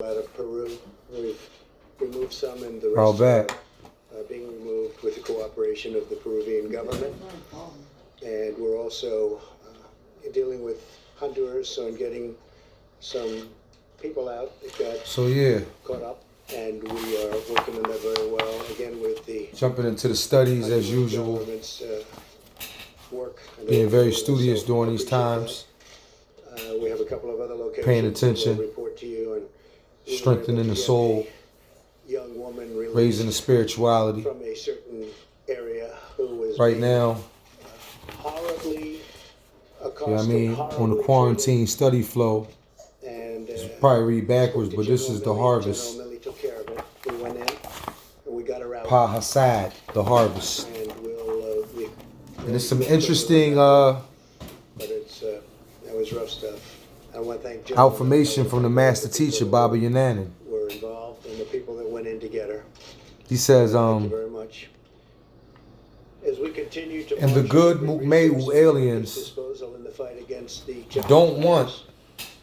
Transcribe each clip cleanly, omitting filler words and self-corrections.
Out of Peru. We've removed some, and the rest are being removed with the cooperation of the Peruvian government. And we're also dealing with Honduras on getting some people out that got caught up, and we are working on that very well. Again, with the jumping into the studies as usual, work, being very studious during these times. We have a couple of other locations. Paying attention. We'll report to you, and strengthening the soul, young woman raising the spirituality. From a certain area who was right now, horribly accosted, you know what I mean, on the quarantine study flow. And probably read backwards, but this is the harvest. Millie took care of it. We went in and we got her out. Paa-Makkab, the harvest. And and it's some interesting but it's that was rough stuff. I want to thank information from the master teacher, Baba Yananan. Were involved, and the people that went in to get her. He says, thank you very much. As we continue to and the good Mukmay-u aliens don't want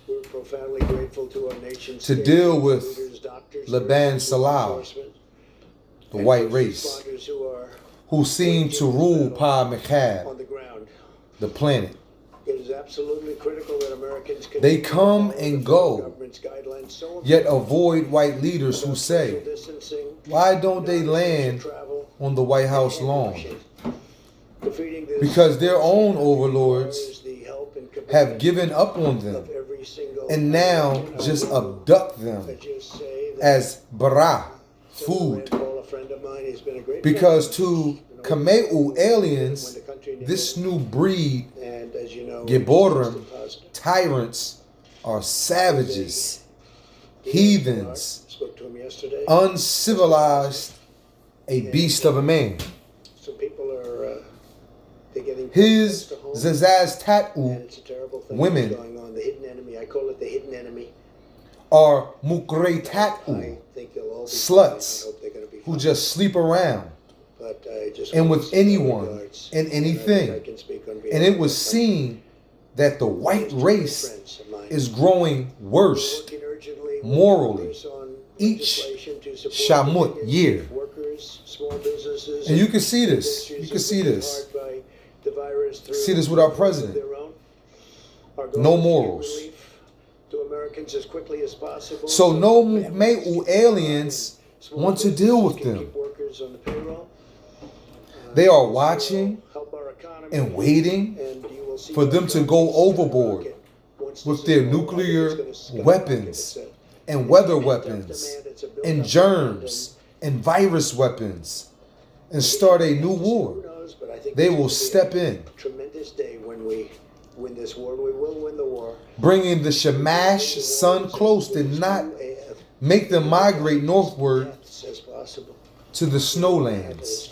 we're profoundly grateful to our nation's to deal with Laben Salal, the white race, who seem to rule Paa-Makkab, on the ground. The planet. It is absolutely critical that Americans they come and go, yet avoid white leaders who say, why don't they land on the White House lawn? Because their own overlords have given up on them and now just abduct them as Barah, food. Because to Kamay-u aliens, this new breed, Ghibborim, tyrants, are savages, heathens, uncivilized, a beast of a man. His Zazaz-tat-u women are Mukray-tat-u, sluts, who just sleep around and with anyone and anything. And it was seen that the white race is growing worse morally each Shamut year. And you can see this. You can see this. See this with our president. No morals. So no Mukmay-u aliens want to deal with them. They are watching and waiting for them to go overboard with their nuclear weapons and weather weapons and germs and virus weapons and start a new war. They will step in, tremendous day when we win this war. We will win the war. Bringing the Shamash sun close did not make them migrate northward to the snowlands.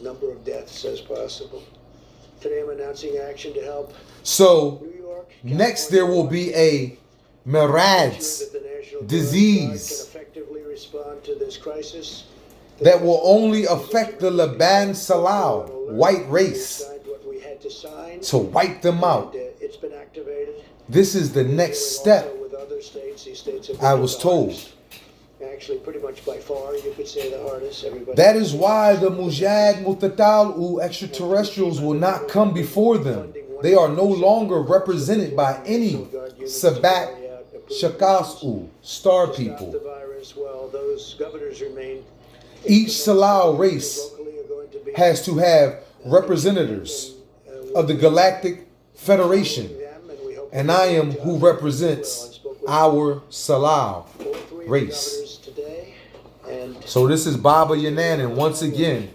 Number of deaths as possible. Today I'm announcing action to help. So next there will be a Merads disease that will only affect the Laben Salal white race to wipe them out. This is the next step, I was told. Actually, pretty much by far, you could say the hardest. That is why the Mujad-Mutatal-u extraterrestrials will not come before them. They are no longer represented by any Sabat Shakas-u, star people. Each Salal race has to have representatives of the Galactic Federation, and I am who represents our Salal race. So this is Baba Yananan once again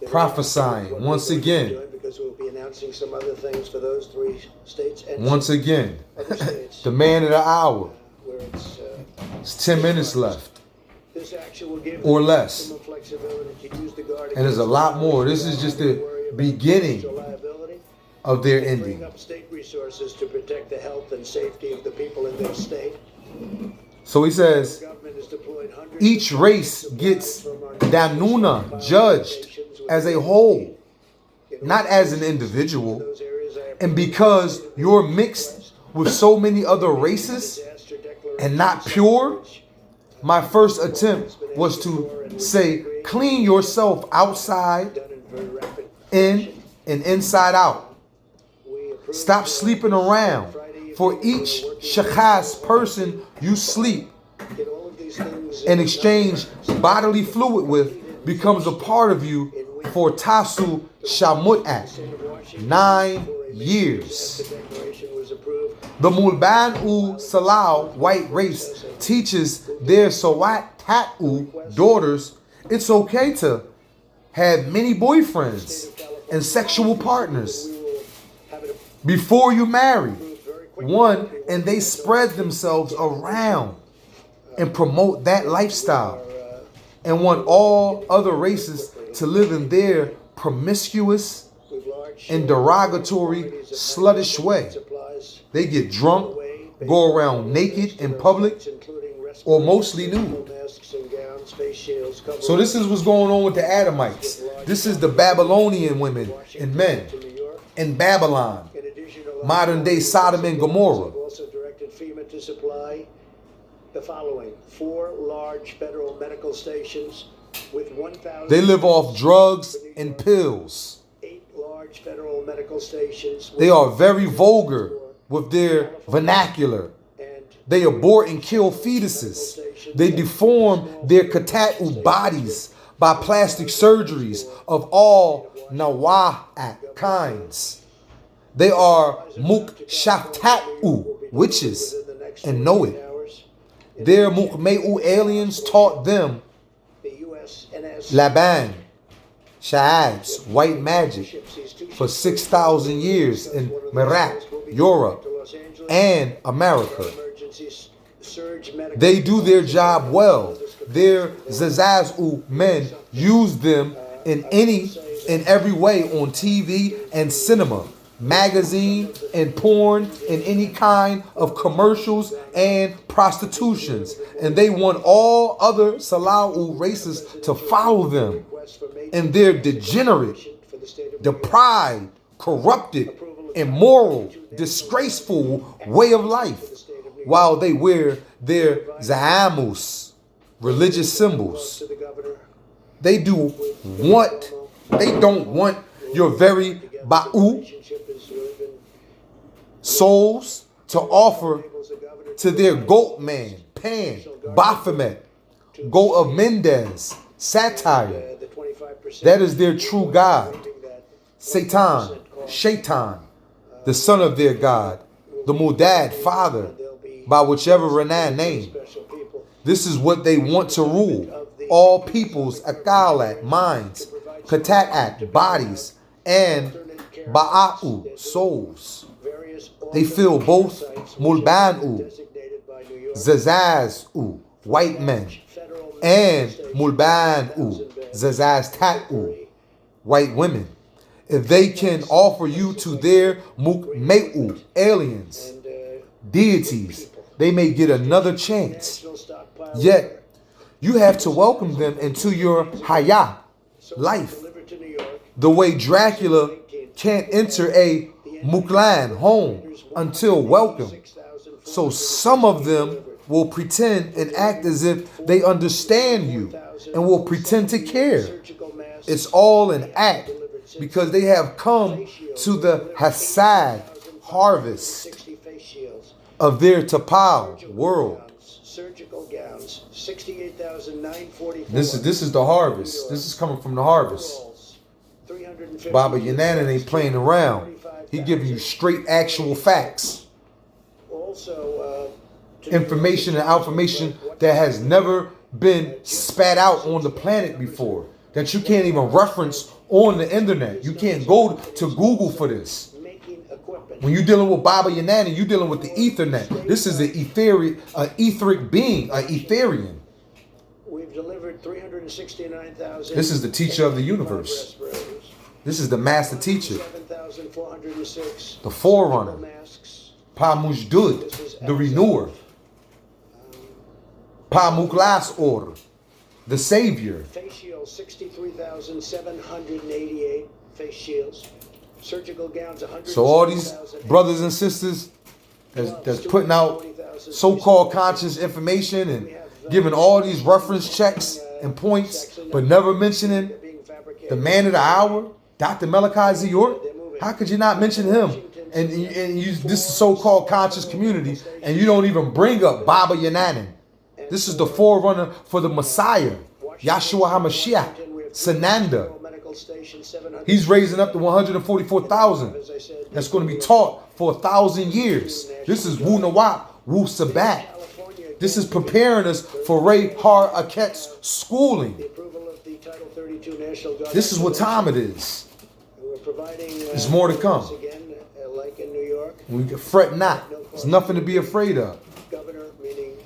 prophesying once again. Because we'll be announcing some other things for those 3 states. And once again, the man of the hour. It's 10 minutes left or less. And there's a lot more. This is just the beginning of their ending. State resources to protect the health and safety of the people in their state. So he says, each race gets Danuna judged as a whole, not as an individual. And because you're mixed with so many other races and not pure, my first attempt was to say, clean yourself outside, in, and inside out. Stop sleeping around. For each shakhas person you sleep and exchange bodily fluid with becomes a part of you for tasu Shamut Act. 9 years. The Laben Salal white race teaches their Zazaz-tat-u daughters it's okay to have many boyfriends and sexual partners before you marry one, and they spread themselves around and promote that lifestyle and want all other races to live in their promiscuous and derogatory, sluttish way. They get drunk, go around naked in public, or mostly nude. So this is what's going on with the Adamites. This is the Babylonian women and men in Babylon, modern day Sodom and Gomorrah. Also directed FEMA to supply the following: 4 large federal medical stations with 1,000. They live off drugs and pills. 8 large federal medical stations. They are very vulgar with their vernacular. They abort and kill fetuses. They deform their tat-u bodies by plastic surgeries of all nawa'at kinds. They are Mukray-tat-u witches and know it. Their Mukmay-u aliens taught them Laben Salal white magic for 6,000 years in Iraq, Europe, and America. They do their job well. Their Zazaz-tat-u men use them in any and every way on TV and cinema, magazine and porn, and any kind of commercials and prostitutions. And they want all other Salal races to follow them in their degenerate, deprived, corrupted, immoral, disgraceful way of life, while they wear their zahamus, religious symbols. They don't want your very ba'u souls to offer to their goat man, Pan, Baphomet, goat of Mendez, satire. That is their true God. Satan, Shaitan, the son of their God, the Mudad, father, by whichever Renan name. This is what they want to rule. All peoples, akalat, minds, katat, bodies, and ba'a'u, souls. They feel both Laben-u, Zazaz-u, white men, and Laben-u, Zazaz-tat-u, white women. If they can offer you to their Mukmay-u, aliens, deities, they may get another chance. Yet, you have to welcome them into your hayat, life, the way Dracula can't enter a Muklan home until welcome. So some of them will pretend and act as if they understand you and will pretend to care. It's all an act because they have come to the Hasad harvest of their Tapal world. This is the harvest. This is coming from the harvest. Baba Yananan ain't playing around. He giving you straight actual facts. Information and information that has never been spat out on the planet before. That you can't even reference on the internet. You can't go to Google for this. When you're dealing with Baba Yananan, you're dealing with the Ethernet. This is an etheric being, an Etherian. We've delivered 369,000. This is the teacher of the universe. This is the master teacher. 7,406. The forerunner. Paa-Makkab, the renewer. Paa-Makkab, the savior. Face shields, 63,788 face shields. Surgical gowns, 100. So all these brothers and sisters that's putting out so-called conscious information and giving all these reference checks and points, but never mentioning the man of the hour, Dr. Malachi Z. York? How could you not mention him? And this is so-called conscious community, and you don't even bring up Baba Yananan. This is the forerunner for the Messiah, Yahshua HaMashiach, Sananda. He's raising up to 144,000. That's going to be taught for 1,000 years. This is Wu Nawab, Wu Sabat. This is preparing us for Ray Har Aket's schooling. This is what time it is. There's more to come. We can fret not. There's nothing to be afraid of. Governor, meaning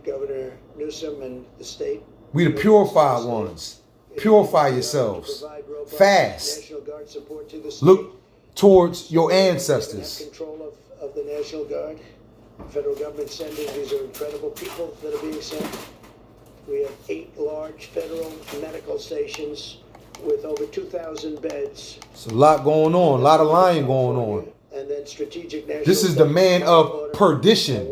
Governor Newsom and the state. We the purified ones. Purify yourselves. Fast. Look towards your ancestors. Control of the National Guard. Federal government sending. These are incredible people that are being sent. We have 8 large federal medical stations with over 2,000 beds. There's a lot going on. A lot of lying going on. And then strategic national. This is the man of perdition.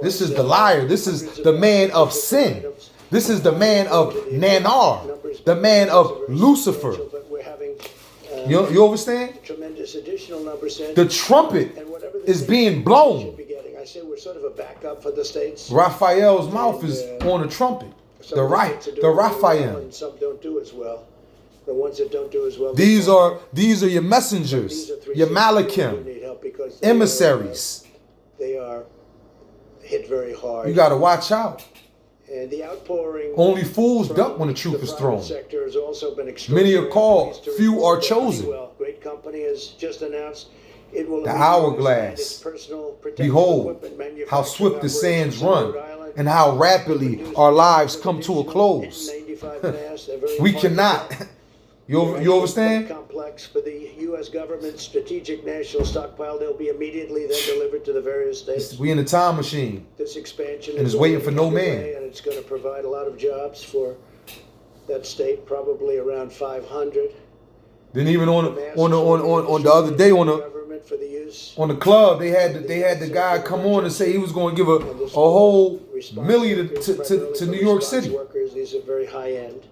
This is the liar. This is the man of sin. This is the man of Nanar, the man of Lucifer. You understand? Tremendous additional numbers. The trumpet is being blown. I say we're sort of a backup for the states. Raphael's mouth is on the trumpet. The Raphael. And some don't do as well. The ones that don't do as well. These are your messengers, your Malakim, emissaries. They are hit very hard. You got to watch out. And the outpouring. Only fools duck when the truth is thrown. Sector has also been Many are called, few are chosen. Great company has just announced it will. The hourglass. Behold, how swift the sands run, and how rapidly our lives come to a close. We cannot. You understand? Complex for the U.S. government's strategic national stockpile. They'll be immediately then delivered to the various states. We in the time machine. This expansion and it's waiting for no man. And it's going to provide a lot of jobs for that state, probably around 500. Then even on the other day on the club, they had the guy come on and say he was going to give a whole million to New York City. Workers, these are very high end.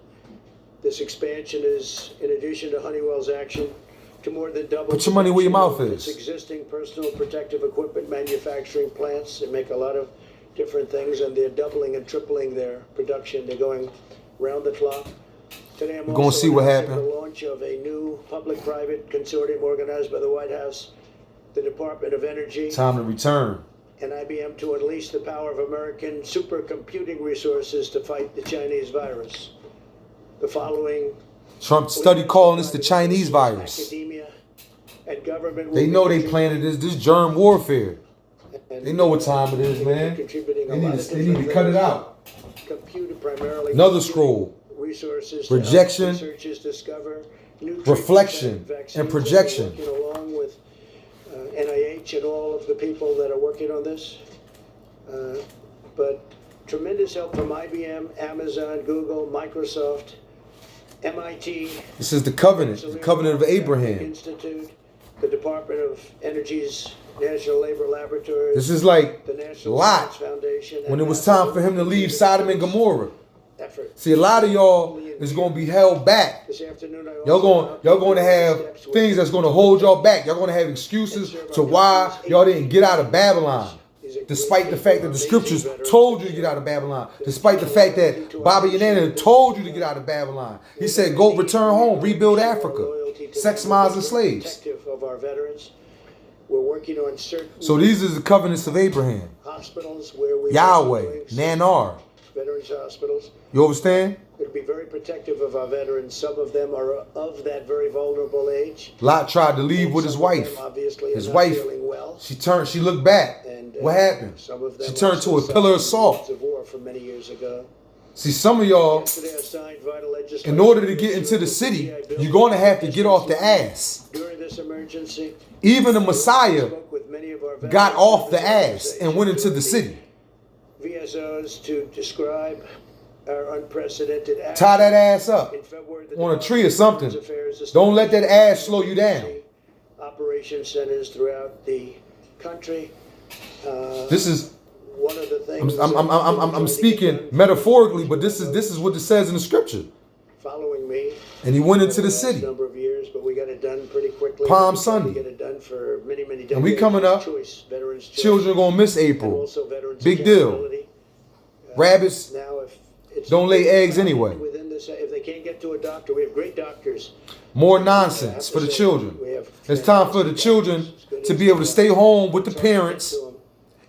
This expansion is, in addition to Honeywell's action, to more than double. Put your money where your mouth is. Its existing personal protective equipment manufacturing plants. They make a lot of different things, and they're doubling and tripling their production. They're going round the clock. Today, I'm going to see what happened. The launch of a new public-private consortium organized by the White House, the Department of Energy, time to return, and IBM to unleash the power of American supercomputing resources to fight the Chinese virus. The following Trump study calling this the Chinese virus. Academia and government. They know they planted this germ warfare. They know what time it is, man. They need to cut it out. Another scroll. Rejection, reflection, and projection. Along with NIH and all of the people that are working on this. But tremendous help from IBM, Amazon, Google, Microsoft, MIT. This is the covenant of Abraham. Institute, the Department of Energy's National Labor Laboratories. This is like the National Lot Foundation when it was time for him to leave Sodom and Gomorrah. See, a lot of y'all is going to be held back. This afternoon, y'all going to have things that's going to hold y'all back. Y'all going to have excuses to why y'all didn't get out of Babylon. Despite the fact that the scriptures told you to get out of Babylon. Despite the fact that Baba Yanana told you to get out of Babylon. He said, go return home, rebuild Africa. Sex, miles, and slaves. We're working on certain. So these are the covenants of Abraham. Hospitals where we Yahweh, Nanar. Veterans hospitals. You understand? It'll be very protective of our veterans. Some of them are of that very vulnerable age. Lot tried to leave with his wife. His wife, she looked back. And, what happened? Some of them she turned to a pillar of salt. Of war from many years ago. See, some of y'all, in order to get into the city, you're going to have to get off the ass. During this emergency, even the Messiah got off the ass and went into the city. VSOs to describe our unprecedented action. Tie that ass up on a tree or something. Don't let that ass slow you down. Operation centers throughout the country. This is one of the things I'm speaking metaphorically, but this is what it says in the scripture. Following me. And he went into the city. Number of years, but we got it done pretty quickly. Palm Sunday. We get it done for many decades. And we coming up. Children are gonna miss April. Big deal. Rabbits don't lay eggs anyway. If they can't get to a doctor, we have great doctors. More nonsense for the children. It's time for the children to be able to stay home with the parents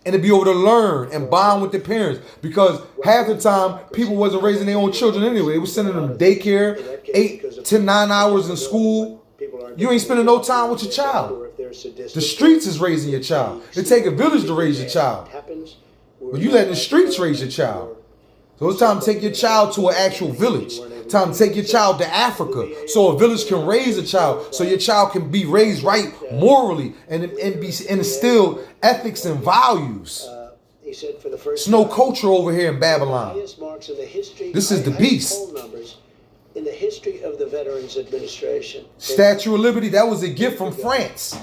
and to be able to learn and bond with their parents. Because half the time, people wasn't raising their own children anyway. They were sending them to daycare, 8 to 9 hours in school. You ain't spending no time with your child. The streets is raising your child. It take a village to raise your child. But you letting the streets raise your child. So it's time to take your child to an actual village. Time to take your child to Africa so a village can raise a child, so your child can be raised right morally and be instilled ethics and values. There's no culture over here in Babylon. This is the beast. In the history of the Veterans Administration. Statue of Liberty, that was a gift from France.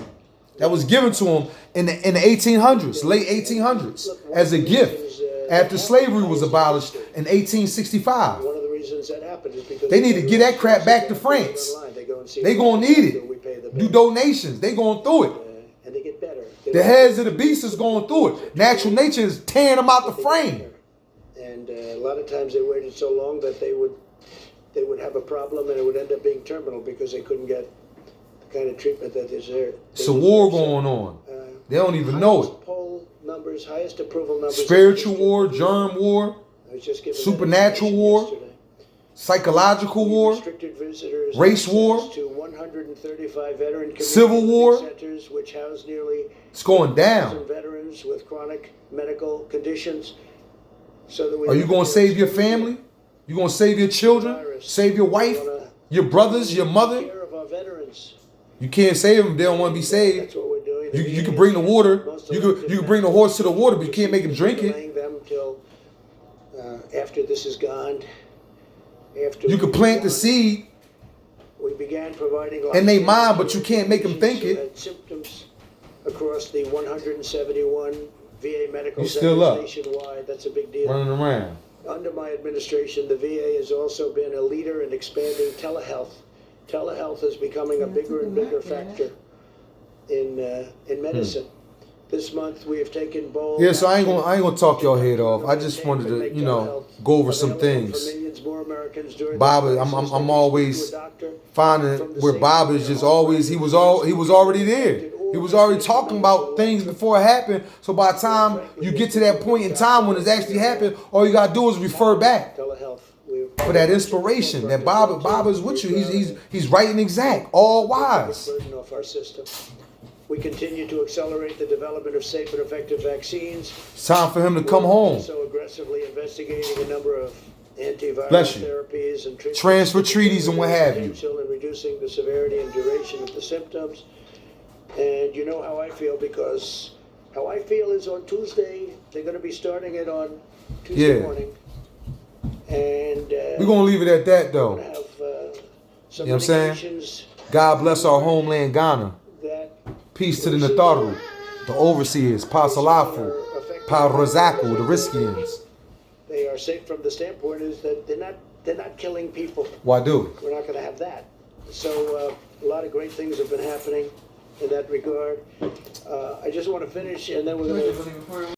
That was given to them in the 1800s, late 1800s, as a gift after slavery was abolished in 1865. One of the reasons that happened is because they need to get that crap back to France. They gonna need it. Do donations. They going through it. And they get better. The heads of the beast is going through it. Natural nature is tearing them out the frame. And a lot of times they waited so long that they would have a problem and it would end up being terminal because they couldn't get the kind of treatment that they deserve. It's a war going on. They don't even know it. Poll numbers, highest approval numbers. Spiritual war, germ war, supernatural war, psychological war, race war, to 135 veteran civil war. Centers, which house nearly it's going down. Veterans with chronic medical conditions. So that are you going to save your family? You going to save your children? Save your wife? Your brothers? Your mother? You can't save them. They don't want to be saved. That's what we're doing. You can bring the water. You can bring the horse to the water, but you can't make him drink it. Them till after this is gone. After you can plant the seed. We began providing in their mind, but you can't make them think it. Symptoms across the 171 VA medical centers nationwide. That's a big deal. Running around. Under my administration, the VA has also been a leader in expanding telehealth. Telehealth is becoming a bigger and bigger factor in medicine. This month we have taken bold. Yeah, so I ain't gonna talk your head off. I just wanted to, go over some things. Bob, I'm always finding where Bob is just always he was already there. He was already talking about things before it happened. So by the time you get to that point in time when it's actually happened, all you gotta do is refer back for that inspiration. That Bob is with you. He's right and exact, all wise. We continue to accelerate the development of safe and effective vaccines. It's time for him to come home. So aggressively investigating a number of antiviral therapies and transfer treaties and what have you. And reducing the severity and duration of the symptoms. And you know how I feel, because how I feel is on Tuesday, they're going to be starting it on Tuesday morning. And we're going to leave it at that, though. Have, you know what I'm saying? God bless our homeland, Ghana. Peace to the Natharu, the overseers, Paa-Salafu, Paa-Razaku, the Riskians. They are safe from the standpoint is that they're not killing people. Why do? We're not going to have that. So a lot of great things have been happening in that regard. I just want to finish, and then we're going to